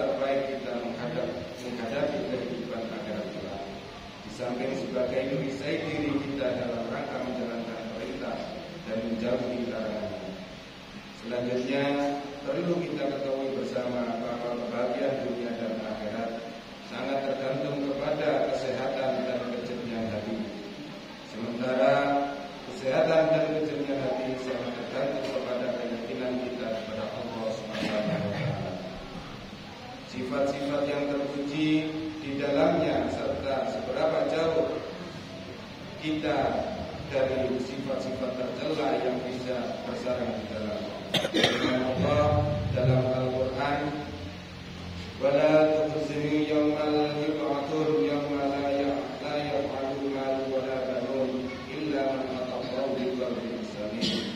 terbaik kita menghadapi kehidupan akhirat kelak. Di samping sebagai perisai diri kita dalam rangka menjalankan perintah dan menjauhi larangan. Selanjutnya perlu kita ketahui bersama bahwa kebahagiaan dunia dan akhirat sangat tergantung kepada kesehatan dan kejernihan hati. Sementara kesehatan dan kejernihan hati sangat tergantung kepada keyakinan kita kepada Allah Subhanahu wa taala. Sifat-sifat yang terpuji di dalamnya serta seberapa jauh kita dari sifat-sifat tercela yang bisa bersarang di dalam firman Allah dalam Al-Qur'an, wala tukhzini yawmal yub'atsun yawma la yaf'alu mal wala banun illa man atallaha bi qalbin salim.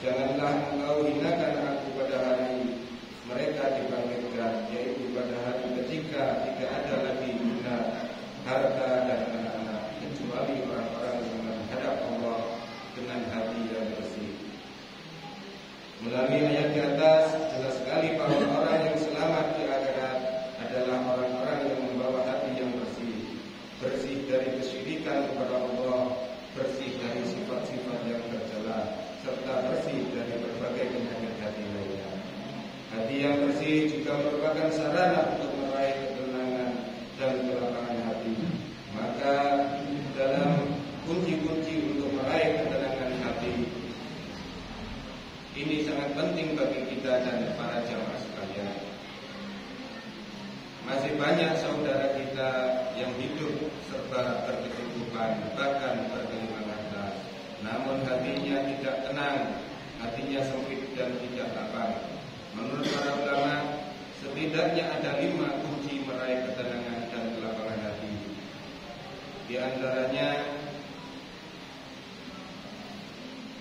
Janganlah engkau hinakan aku pada hari mereka dibangkitkan, yaitu pada hari ketika tidak ada lagi guna harta dan anak-anak kecuali orang-orang yang menghadap Allah dengan hati yang bersih. Melalui ayat di atas jelas sekali bahwa orang yang selamat di akhirat adalah orang-orang yang membawa hati yang bersih, bersih dari kesyirikan kepada Allah, bersih dari sifat-sifat yang tercela, serta bersih dari berbagai penyakit hati lainnya. Hati yang bersih juga merupakan sarana untuk meraih ketenangan dan kelapangan hati. Maka dalam kunci-kunci untuk meraih ketenangan hati ini sangat penting bagi kita dan para jamaah sekalian. Masih banyak saudara kita yang hidup serba berkecukupan, bahkan berkelimpahan harta, namun hatinya tidak tenang, hatinya sempit dan tidak lapang. Menurut para ulama, setidaknya ada 5 kunci meraih ketenangan dan kelapangan hati. Di antaranya,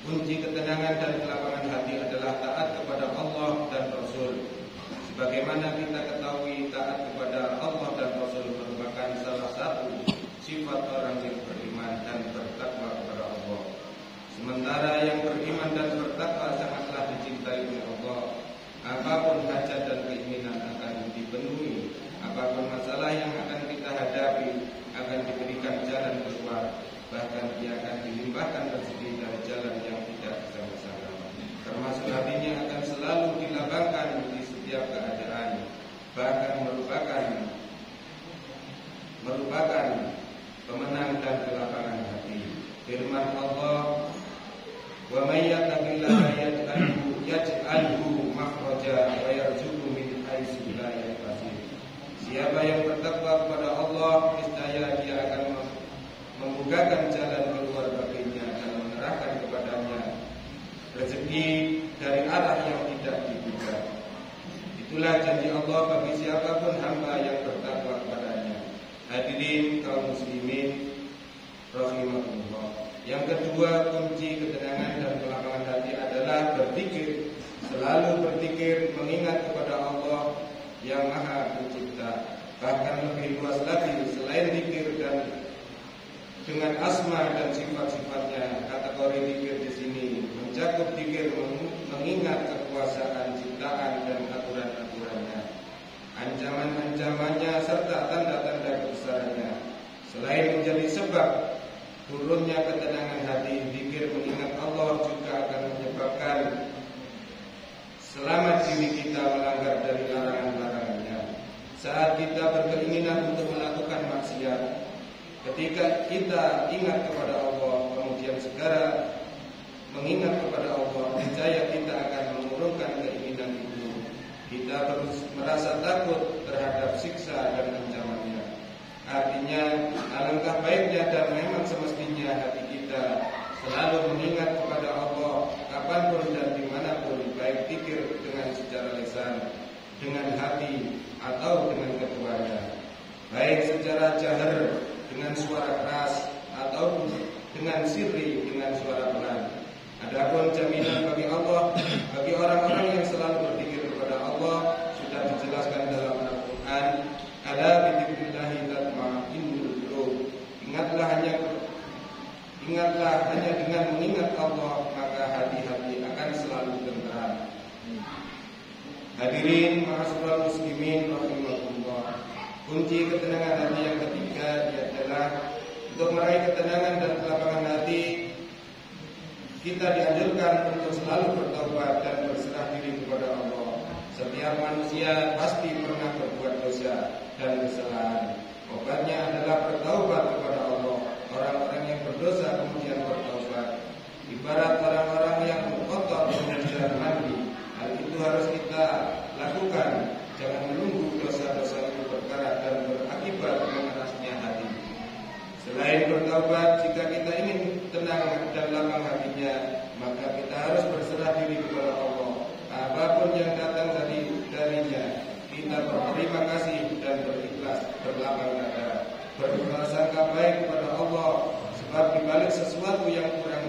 kunci ketenangan dan kelapangan hati adalah taat kepada Allah dan Rasul. Sebagaimana kita ketahui, taat kepada Allah dan Rasul merupakan salah satu sifat orang yang beriman dan bertakwa kepada Allah. Sementara yang beriman dan bertakwa sangatlah dicintai oleh Allah. Apapun hajat dan keinginan akan dipenuhi, apapun masalah yang akan kita hadapi akan diberikan jalan keluar, bahkan dia akan dilimpahkan rezeki dari jalan yang tidak disangka-sangka. Termasuk hatinya akan selalu dilapangkan di setiap keadaan, bahkan merupakan pemenang dan kelapangan hati. Firman Allah, wa may yattaqillaha yaj'alhu makhraja wa yarzuqhu min haitsu la yahtasib. Siapa yang bertakwa kepada Allah, niscaya dia akan membukakan jalan keluar baginya dan menyerahkan kepadanya rezeki dari arah yang tidak diduga. Itulah janji Allah bagi siapapun hamba yang bertakwa kepadanya. Hadirin kaum muslimin rahimahullah. Yang kedua, kunci ketenangan dan kelapangan hati adalah berzikir. Selalu berzikir, mengingat kepada Allah yang Maha Pencipta. Bahkan lebih luas lagi, selain zikir dan dengan asma dan sifat-sifatnya, kategori zikir di sini mencakup zikir mengingat kekuasaan ciptaan dan aturan-aturannya, ancaman-ancamannya serta tanda-tanda kebesarannya. Selain menjadi sebab turunnya ketenangan hati, zikir mengingat Allah juga akan menyebabkan selamat diri kita melanggar dari larangan-larangannya. Saat kita berkeinginan untuk melakukan maksiat, ketika kita ingat kepada Allah, kemudian segera mengingat kepada Allah, niscaya kita akan mengurungkan keinginan itu. Kita terus merasa takut terhadap siksa dan ancamannya. Artinya, alangkah baiknya dan memang semestinya hati kita selalu mengingat kepada Allah kapanpun dan dimanapun, baik zikir dengan secara lisan, dengan hati, atau dengan keduanya, baik secara jahar dengan suara keras atau dengan sirri dengan suara pelan. Adapun jaminan bagi Allah, bagi orang-orang yang selalu berzikir kepada Allah, sudah dijelaskan dalam Al-Quran. Ala bidzikrillahi tatma'innul qulub. Ingatlah hanya dengan mengingat Allah, maka hati-hati akan selalu tenteram. Hadirin ma'asyiral muslimin rahimahullah. Kunci ketenangan hati yang ketiga adalah untuk meraih ketenangan dan kelapangan hati, kita dianjurkan untuk selalu bertobat dan berserah diri kepada Allah. Setiap manusia pasti pernah berbuat dosa dan kesalahan. Obatnya adalah bertaubat kepada Allah. Orang-orang yang berdosa kemudian bertaubat, ibarat orang-orang yang kotor kemudian mandi. Hal itu harus kita lakukan. Jangan menunggu dosa-dosa itu berkarat dan berakibat mengerasnya hati. Selain bertaubat, jika kita ingin tenang dan lapang hatinya, maka kita harus berserah diri kepada Allah. Apapun yang datang darinya, kita berterima kasih dan berikhlas, berlapang dada, berprasangka baik kepada Allah. Sebab di balik sesuatu yang kurang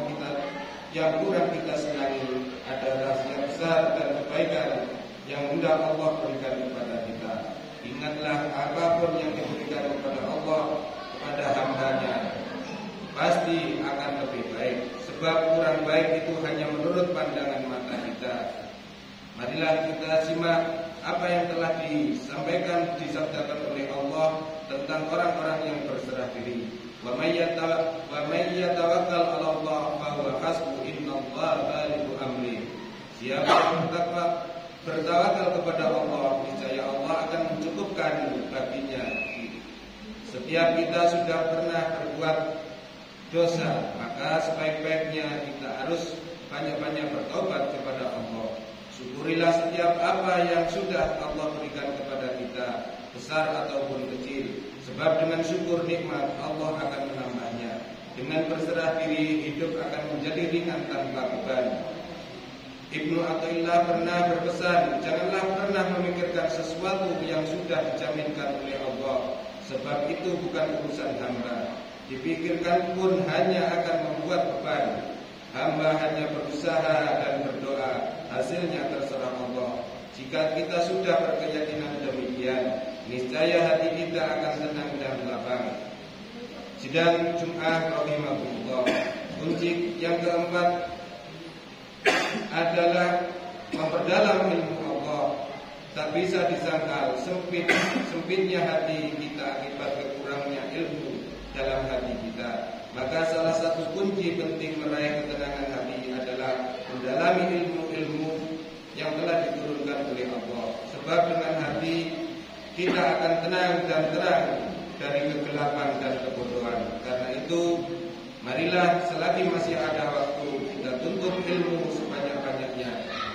kita senangi, ada rahasia besar dan kebaikan yang hendak Allah berikan kepada kita. Ingatlah, apapun yang diberikan kepada Allah kepada hambanya pasti akan lebih baik. Sebab kurang baik itu hanya menurut pandangan mata kita. Marilah kita simak apa yang telah disabdakan oleh Allah tentang orang-orang yang berserah diri. Wa may yatawakkal 'ala Allah fa huwa hasbuh, innallaha balighu amri. Siapa yang bertawakal kepada Allah, niscaya Allah akan mencukupkan baginya. Setiap kita sudah pernah berbuat dosa, maka sebaik-baiknya kita harus banyak-banyak bertobat kepada Allah. Syukurilah setiap apa yang sudah Allah berikan kepada kita, besar ataupun kecil. Sebab dengan syukur nikmat Allah akan menambahnya. Dengan berserah diri, hidup akan menjadi ringan tanpa beban. Ibnu Athaillah pernah berpesan, janganlah pernah memikirkan sesuatu yang sudah dijaminkan oleh Allah, sebab itu bukan urusan hamba. Dipikirkan pun hanya akan membuat beban. Hamba hanya berusaha dan berdoa, hasilnya terserah Allah. Jika kita sudah berkeyakinan demikian, niscaya hati kita akan tenang dan lapang. Sidang Jum'ah rahimahullah. Kunci yang keempat adalah memperdalam ilmu Allah. Tak bisa disangkal sempitnya hati kita akibat kekurangnya ilmu dalam hati kita. Maka salah satu kunci penting meraih ketenangan hati adalah mendalami ilmu-ilmu yang telah diturunkan oleh Allah. Sebab dengan hati kita akan tenang dan terang dari kegelapan dan kebodohan. Karena itu, marilah selagi masih ada waktu kita tuntut ilmu sebanyak-banyaknya,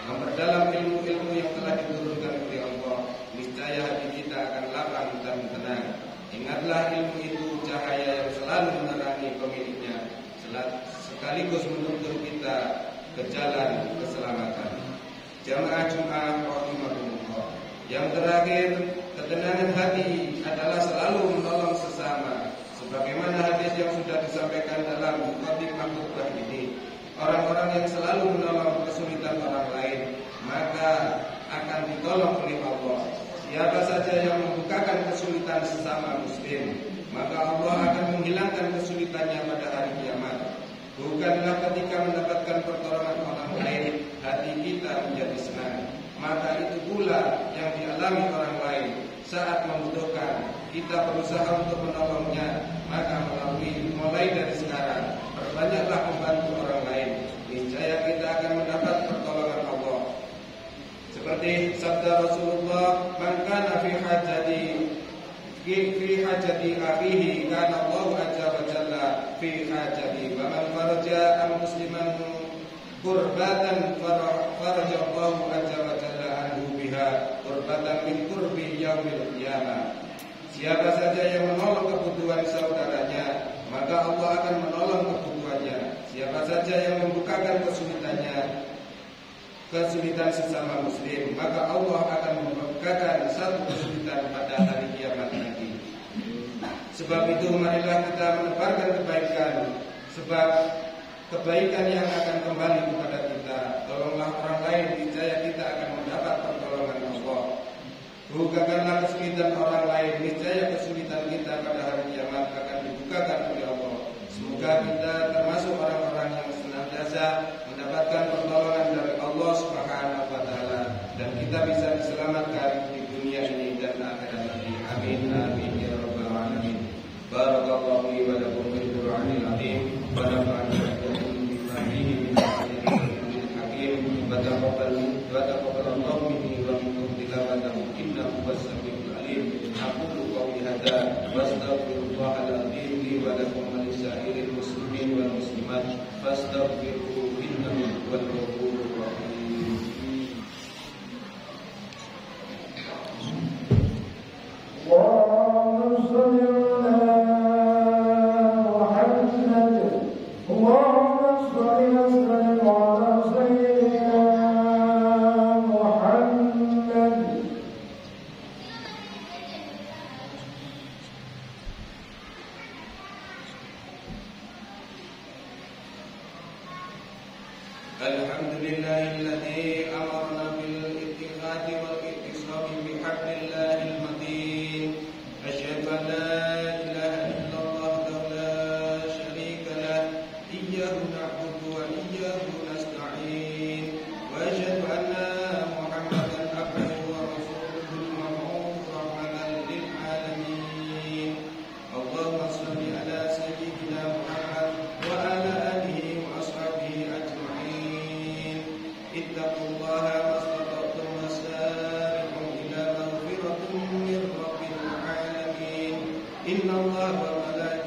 memperdalam ilmu-ilmu yang telah diturunkan oleh Allah. Niscaya hati kita akan lapang dan tenang. Ingatlah, ilmu itu cahaya yang selalu menerangi pemiliknya, sekaligus menuntun kita ke jalan keselamatan. Jamaah Jum'ah rahimahullah. Yang terakhir, ketenangan hati adalah selalu menolong sesama. Sebagaimana hadis yang sudah disampaikan dalam Khatibah khutbah ini, orang-orang yang selalu menolong kesulitan orang lain, maka akan ditolong oleh Allah. Siapa saja yang membukakan kesulitan sesama muslim, maka Allah akan menghilangkan kesulitannya pada hari kiamat. Bukanlah ketika mendapatkan pertolongan orang lain, hati kita menjadi senang. Maka itu pula yang dialami orang lain saat membutuhkan. Kita berusaha untuk menolongnya. Maka mulai dari sekarang, perbanyaklah membantu orang lain. Niscaya kita akan mendapat pertolongan Allah. Seperti sabda Rasulullah, "Man kana fi hajati akhihi kana Allahu azza wa jalla fi hajati, wa man faraja an musliman qurbatan faraja Allahu azza wa jalla anhu biha qurbatan min qurbi yaumil qiyamah." Siapa saja yang menolong kebutuhan saudaranya, maka Allah akan menolong kebutuhannya. Siapa saja yang membukakan kesulitan sesama muslim, maka Allah akan membukakan satu kesulitan pada hari kiamat nanti. Sebab itu, marilah kita menebarkan kebaikan, sebab kebaikan yang akan kembali kepada kita. Tolonglah orang lain, niscaya kita akan mendapat pertolongan Allah. Bukakanlah kesulitan orang lain, niscaya kesulitan kita pada hari kiamat akan dibukakan oleh Allah. Semoga kita termasuk orang-orang yang senantiasa mendapatkan pertolongan dari Allah Subhanahu wa taala, dan kita bisa diselamatkan di dunia ini dan akhirat nanti. Amin. أجمعين آمين يا رب العالمين. بارك الله لي ولكم في القرآن العظيم ونفعني وإياكم بما فيه من الذكر الحكيم وتقبل الله مني ومنكم تلاوته إنه هو السميع العليم. أقول قولي هذا واستغفر الله العظيم لي ولكم ولسائر المسلمين والمسلمات فاستغفروه إنه هو الغفور الرحيم. اللهم صل على محمد اللهم صل وسلم على سيدنا محمد. الحمد لله الذي أمرنا بالاتخاذ والاعتصام بحبل الله المتين. أشهد أن لا إله إلا الله وحده لا شريك له إياه نعبد وإياه نستعين. وأشهد أن محمدا عبده ورسوله المبعوث رحمة للعالمين. اللهم صل على سيدنا محمد وعلى آله وأصحابه أجمعين. اتقوا الله ما استطعتم وسارعوا إلى مغفرة من رب العالمين. إن الله وملائكته